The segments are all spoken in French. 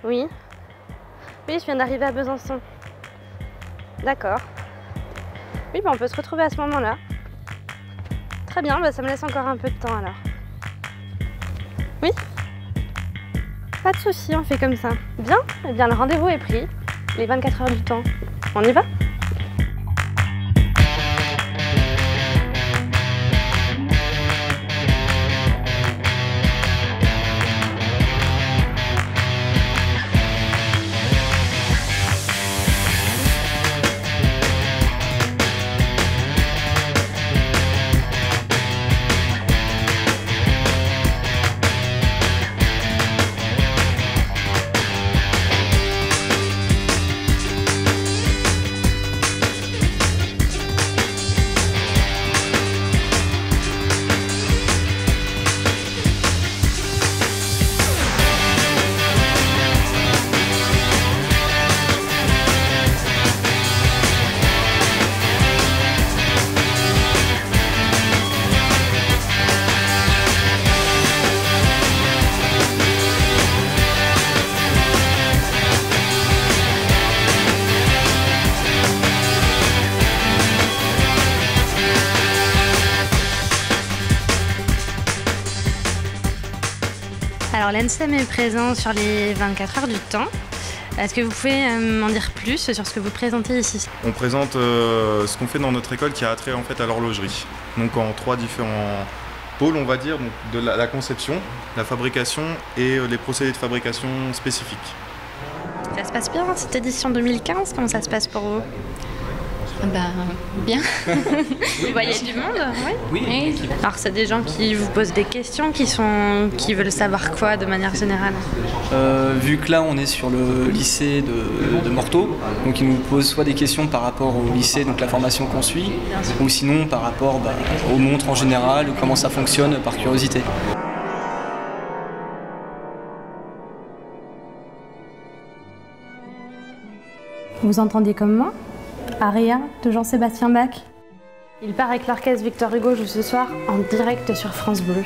Oui. Oui, je viens d'arriver à Besançon. D'accord. Oui, bah on peut se retrouver à ce moment-là. Très bien, bah ça me laisse encore un peu de temps alors. Oui? Pas de souci, on fait comme ça. Bien? Eh bien, le rendez-vous est pris. Les 24 heures du temps. On y va? Alors l'ENSEM est présent sur les 24 heures du temps. Est-ce que vous pouvez m'en dire plus sur ce que vous présentez ici? On présente ce qu'on fait dans notre école qui a trait en fait à l'horlogerie. Donc en 3 différents pôles, on va dire, donc de la conception, la fabrication et les procédés de fabrication spécifiques. Ça se passe bien cette édition 2015? Comment ça se passe pour vous? Bien. Vous voyez du monde? Oui. Alors c'est des gens qui vous posent des questions, qui veulent savoir quoi de manière générale? Vu que là on est sur le lycée de Morteau, donc ils nous posent soit des questions par rapport au lycée, donc la formation qu'on suit, ou sinon par rapport aux montres en général, ou comment ça fonctionne par curiosité. Vous entendez comme moi? Aria de Jean-Sébastien Bach. Il paraît que l'orchestre Victor Hugo joue ce soir en direct sur France Bleu.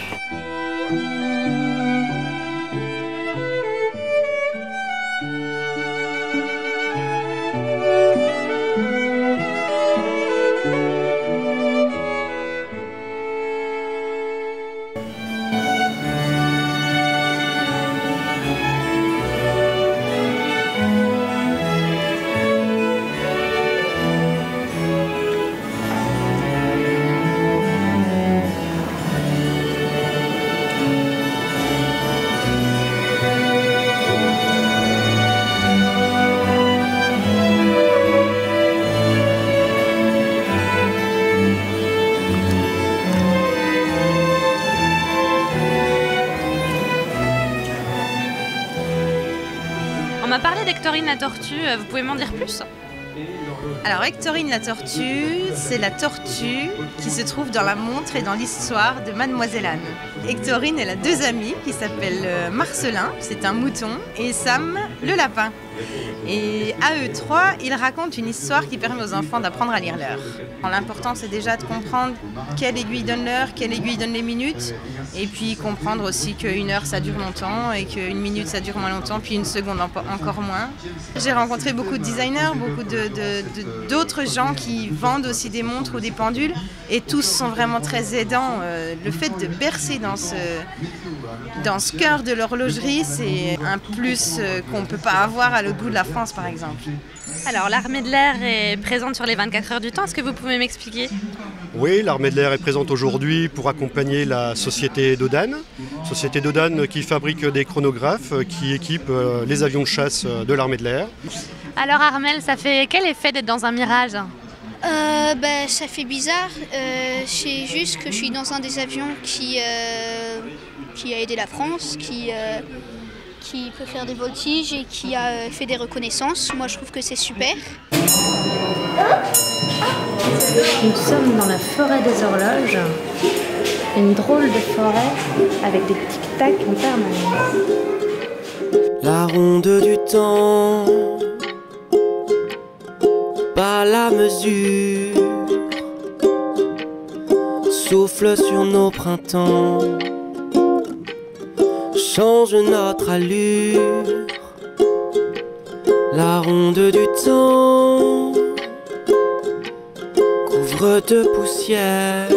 On m'a parlé d'Hectorine la tortue, vous pouvez m'en dire plus? Alors Hectorine la tortue, c'est la tortue qui se trouve dans la montre et dans l'histoire de Mademoiselle Anne. Hectorine, elle a 2 amis qui s'appellent Marcelin, c'est un mouton, et Sam, le lapin. Et à eux 3, ils racontent une histoire qui permet aux enfants d'apprendre à lire l'heure. L'important, c'est déjà de comprendre quelle aiguille donne l'heure, quelle aiguille donne les minutes, et puis comprendre aussi qu'une heure, ça dure longtemps, et qu'une minute, ça dure moins longtemps, puis une seconde encore moins. J'ai rencontré beaucoup de designers, beaucoup d'autres gens qui vendent aussi des montres ou des pendules, et tous sont vraiment très aidants. Le fait de bercer dans ce cœur de l'horlogerie, c'est un plus qu'on ne peut pas avoir à l'autre bout de la France, par exemple. Alors, l'Armée de l'Air est présente sur les 24 heures du temps. Est-ce que vous pouvez m'expliquer? Oui, l'Armée de l'Air est présente aujourd'hui pour accompagner la société Dodane. Société Dodane qui fabrique des chronographes qui équipent les avions de chasse de l'Armée de l'Air. Alors, Armel, ça fait quel effet d'être dans un Mirage? Ça fait bizarre. C'est juste que je suis dans un des avions qui a aidé la France, qui peut faire des voltiges et qui a fait des reconnaissances. Moi, je trouve que c'est super. Nous sommes dans la forêt des horloges, une drôle de forêt avec des tic-tac en permanence. La ronde du temps, pas la mesure, souffle sur nos printemps, change notre allure. La ronde du temps couvre de poussière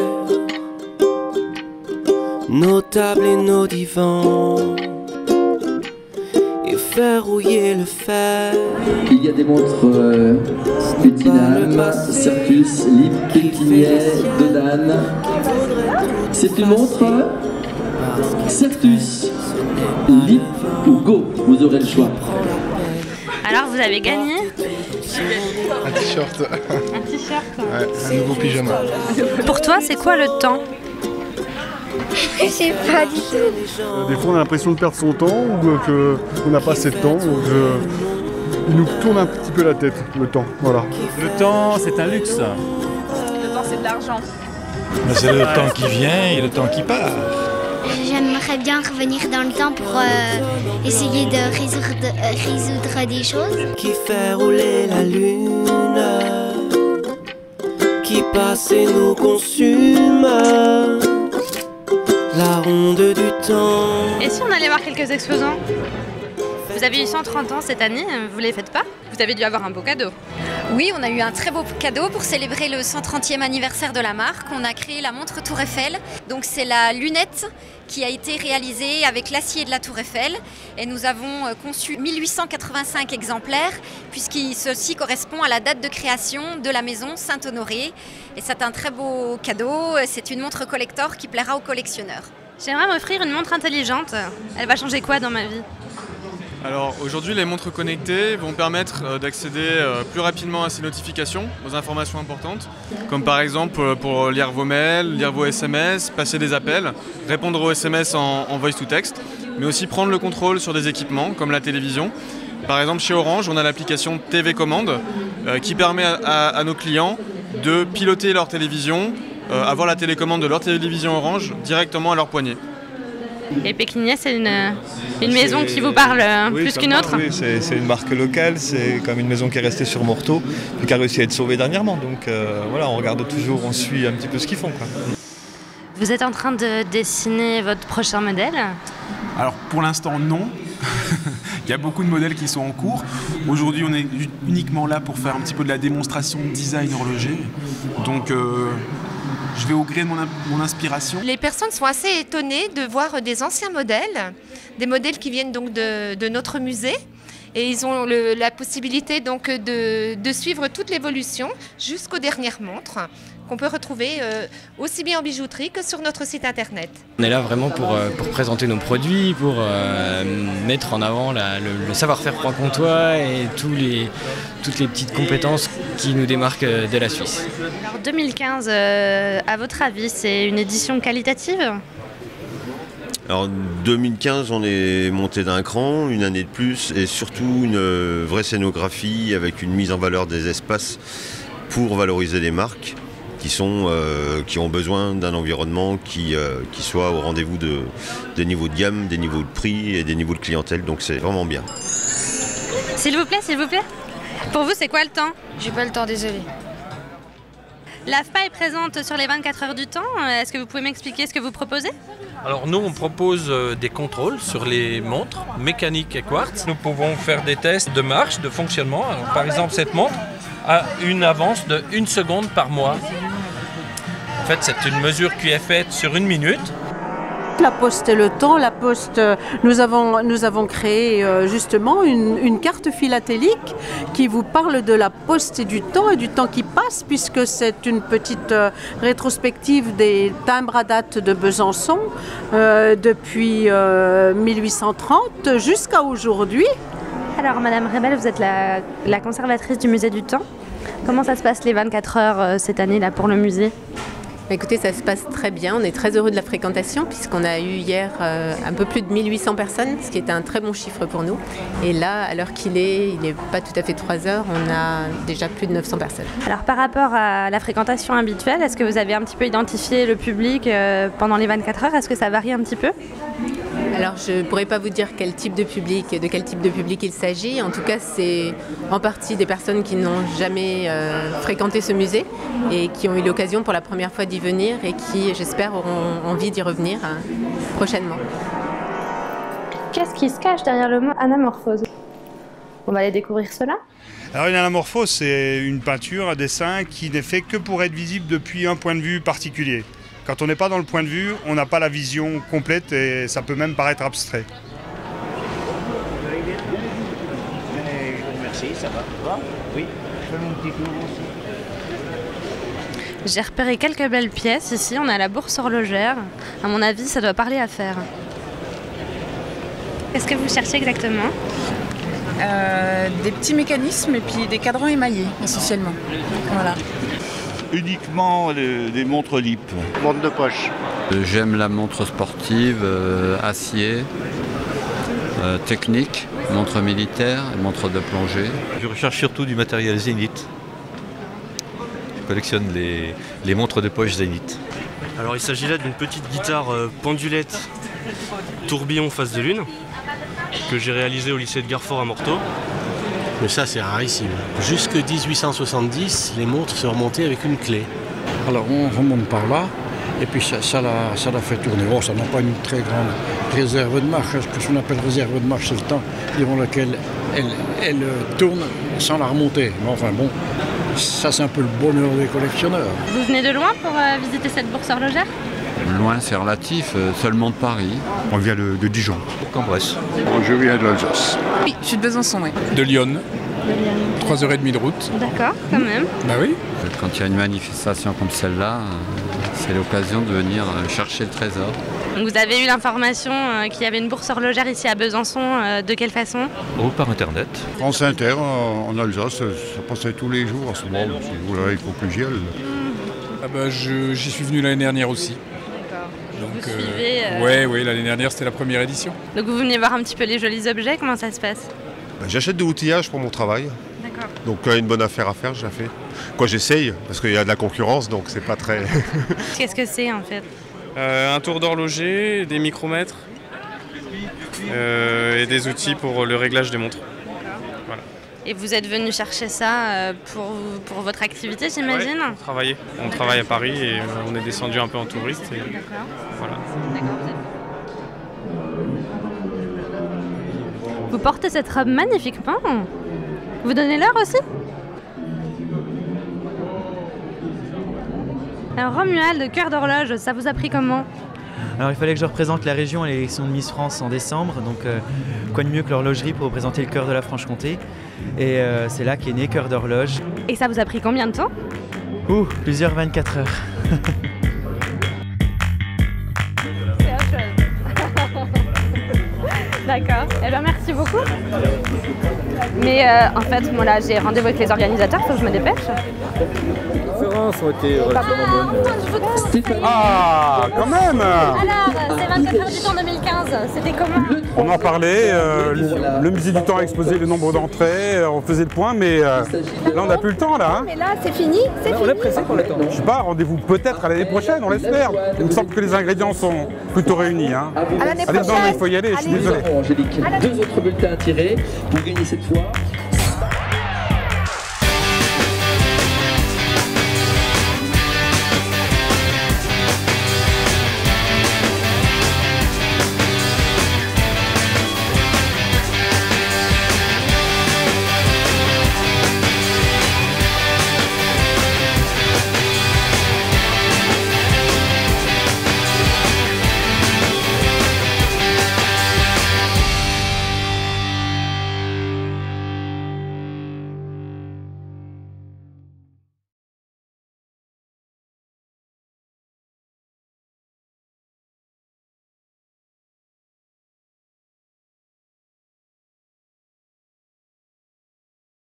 nos tables et nos divans et faire rouiller le fer. Il y a des montres Utinam, Circus, Lip, Pétinet, Dodan. C'est une montre Circus, Lip ou Go, vous aurez le choix. Alors vous avez gagné un t-shirt. un t-shirt. Ouais, un nouveau pyjama. Pour toi, c'est quoi le temps? Je sais pas du tout. Des fois, on a l'impression de perdre son temps ou qu'on n'a pas assez de temps. Donc il nous tourne un petit peu la tête, le temps. Voilà. Le temps, c'est un luxe. Le temps, c'est de l'argent. C'est le temps qui vient et le temps qui part. J'aimerais bien revenir dans le temps pour essayer de résoudre des choses. Qui fait rouler la lune, qui passe et nous consume, la ronde du temps. Et si on allait voir quelques exposants? Vous avez eu 130 ans cette année, vous les faites pas? Vous avez dû avoir un beau cadeau. Oui, on a eu un très beau cadeau pour célébrer le 130e anniversaire de la marque. On a créé la montre Tour Eiffel. Donc c'est la lunette qui a été réalisée avec l'acier de la Tour Eiffel. Et nous avons conçu 1885 exemplaires, puisque ceci correspond à la date de création de la maison Saint-Honoré. Et c'est un très beau cadeau. C'est une montre collector qui plaira aux collectionneurs. J'aimerais m'offrir une montre intelligente. Elle va changer quoi dans ma vie? Alors aujourd'hui, les montres connectées vont permettre d'accéder plus rapidement à ces notifications, aux informations importantes, comme par exemple pour lire vos mails, lire vos SMS, passer des appels, répondre aux SMS en voice to text, mais aussi prendre le contrôle sur des équipements comme la télévision. Par exemple, chez Orange, on a l'application TV Commande qui permet à nos clients de piloter leur télévision, avoir la télécommande de leur télévision Orange directement à leur poignet. Et Pékinier, c'est une maison qui vous parle plus qu'une autre? Oui, c'est une marque locale, c'est comme une maison qui est restée sur Morteau et qui a réussi à être sauvée dernièrement. Donc voilà, on regarde toujours, on suit un petit peu ce qu'ils font, quoi. Vous êtes en train de dessiner votre prochain modèle? Alors pour l'instant non. Il y a beaucoup de modèles qui sont en cours. Aujourd'hui on est uniquement là pour faire un petit peu de la démonstration de design horloger. Donc je vais au gré de mon inspiration. Les personnes sont assez étonnées de voir des anciens modèles, des modèles qui viennent donc de notre musée. Et ils ont la possibilité donc de suivre toute l'évolution jusqu'aux dernières montres qu'on peut retrouver aussi bien en bijouterie que sur notre site internet. On est là vraiment pour présenter nos produits, pour mettre en avant le savoir-faire franc-comtois et toutes les petites compétences qui nous démarquent de la Suisse. Alors 2015, à votre avis, c'est une édition qualitative ? Alors 2015, on est monté d'un cran, une année de plus, et surtout une vraie scénographie avec une mise en valeur des espaces pour valoriser les marques qui ont besoin d'un environnement qui soit au rendez-vous des niveaux de gamme, des niveaux de prix et des niveaux de clientèle, donc c'est vraiment bien. S'il vous plaît, s'il vous plaît. Pour vous, c'est quoi le temps ? J'ai pas le temps, désolé. L'AFPA est présente sur les 24 heures du temps. Est-ce que vous pouvez m'expliquer ce que vous proposez ? Alors nous, on propose des contrôles sur les montres mécaniques et quartz. Nous pouvons faire des tests de marche, de fonctionnement. Alors, par exemple, cette montre a une avance de 1 seconde par mois. En fait, c'est une mesure qui est faite sur 1 minute. La Poste et le temps, la Poste, nous avons créé justement une carte philatélique qui vous parle de la Poste et du temps qui passe, puisque c'est une petite rétrospective des timbres à date de Besançon depuis 1830 jusqu'à aujourd'hui. Alors Madame Rebel, vous êtes la conservatrice du musée du temps. Comment ça se passe les 24 heures cette année là pour le musée ? Écoutez, ça se passe très bien. On est très heureux de la fréquentation puisqu'on a eu hier un peu plus de 1800 personnes, ce qui est un très bon chiffre pour nous. Et là, à l'heure qu'il est, il n'est pas tout à fait 3 heures, on a déjà plus de 900 personnes. Alors par rapport à la fréquentation habituelle, est-ce que vous avez un petit peu identifié le public pendant les 24 heures ? Est-ce que ça varie un petit peu ? Alors je ne pourrais pas vous dire de quel type de public il s'agit. En tout cas, c'est en partie des personnes qui n'ont jamais fréquenté ce musée et qui ont eu l'occasion pour la première fois d'y venir et qui, j'espère, auront envie d'y revenir prochainement. Qu'est-ce qui se cache derrière le mot anamorphose ? On va aller découvrir cela. Alors une anamorphose, c'est une peinture, un dessin qui n'est fait que pour être visible depuis un point de vue particulier. Quand on n'est pas dans le point de vue, on n'a pas la vision complète et ça peut même paraître abstrait. Merci, ça va. Oui, je fais mon petit tour aussi. J'ai repéré quelques belles pièces ici. On a la bourse horlogère. À mon avis, ça doit parler affaires. Qu'est-ce que vous cherchez exactement? Des petits mécanismes et puis des cadrans émaillés, essentiellement. Voilà. Uniquement des montres LIP. Montre de poche. J'aime la montre sportive, acier, technique, montre militaire, montre de plongée. Je recherche surtout du matériel Zénith. Je collectionne les montres de poche Zénith. Alors il s'agit là d'une petite guitare pendulette tourbillon face de lune que j'ai réalisée au lycée de Garfort à Morteau. Mais ça c'est rarissime. Jusque 1870, les montres se remontaient avec une clé. Alors on remonte par là et puis ça la fait tourner. Oh, ça n'a pas une très grande réserve de marche. Ce qu'on appelle réserve de marche, c'est le temps durant lequel elle tourne sans la remonter. Mais enfin bon, ça c'est un peu le bonheur des collectionneurs. Vous venez de loin pour visiter cette bourse horlogère? Loin, c'est relatif, seulement de Paris. On vient de Dijon. Bourg-en-Bresse. Je viens de l'Alsace. Oui, je suis de Besançon, oui. De Lyon. 3h30 de route. D'accord, quand même. Bah oui. Quand il y a une manifestation comme celle-là, c'est l'occasion de venir chercher le trésor. Donc vous avez eu l'information qu'il y avait une bourse horlogère ici à Besançon. De quelle façon? Oh, par Internet. France Inter, en Alsace, ça passait tous les jours. En ce moment, il faut que j'y aille. Ah bah, j'y suis venu l'année dernière aussi. Donc, vous suivez Oui, l'année dernière c'était la première édition. Donc vous venez voir un petit peu les jolis objets, comment ça se passe? J'achète de l'outillage pour mon travail. D'accord. Donc une bonne affaire à faire, je la fais. Quoi, j'essaye, parce qu'il y a de la concurrence, donc c'est pas très... Qu'est-ce que c'est en fait? Un tour d'horloger, des micromètres et des outils pour le réglage des montres. Voilà. Et vous êtes venu chercher ça pour votre activité, j'imagine? Ouais, on travaille à Paris et on est descendu un peu en touriste. Et... D'accord. Voilà. Vous portez cette robe magnifiquement. Vous donnez l'heure aussi? Alors Romuald, cœur d'horloge, ça vous a pris comment? Alors il fallait que je représente la région à l'élection de Miss France en décembre, donc quoi de mieux que l'horlogerie pour représenter le cœur de la Franche-Comté. Et c'est là qu'est né Cœur d'horloge. Et ça vous a pris combien de temps? Plusieurs 24 heures. C'est autre chose. D'accord, eh bien merci beaucoup. Mais en fait, moi là j'ai rendez-vous avec les organisateurs, faut que je me dépêche. Les conférences ont été relativement bonnes. Ah, quand même. Alors, c'est 24 heures du temps 2015, c'était comment? On en parlait, le musée du temps a exposé le nombre d'entrées, on faisait le point, mais là on n'a plus le temps là. Hein. Mais là c'est fini, c'est fini. On est pressé pour le temps. Je sais pas, rendez-vous peut-être à l'année prochaine, on l'espère. Il me semble que les ingrédients sont plutôt réunis. Hein. À l'année prochaine. Allez, non, mais il faut y aller, je suis désolé. Angélique, 2 autres bulletins à tirer pour gagner cette fois.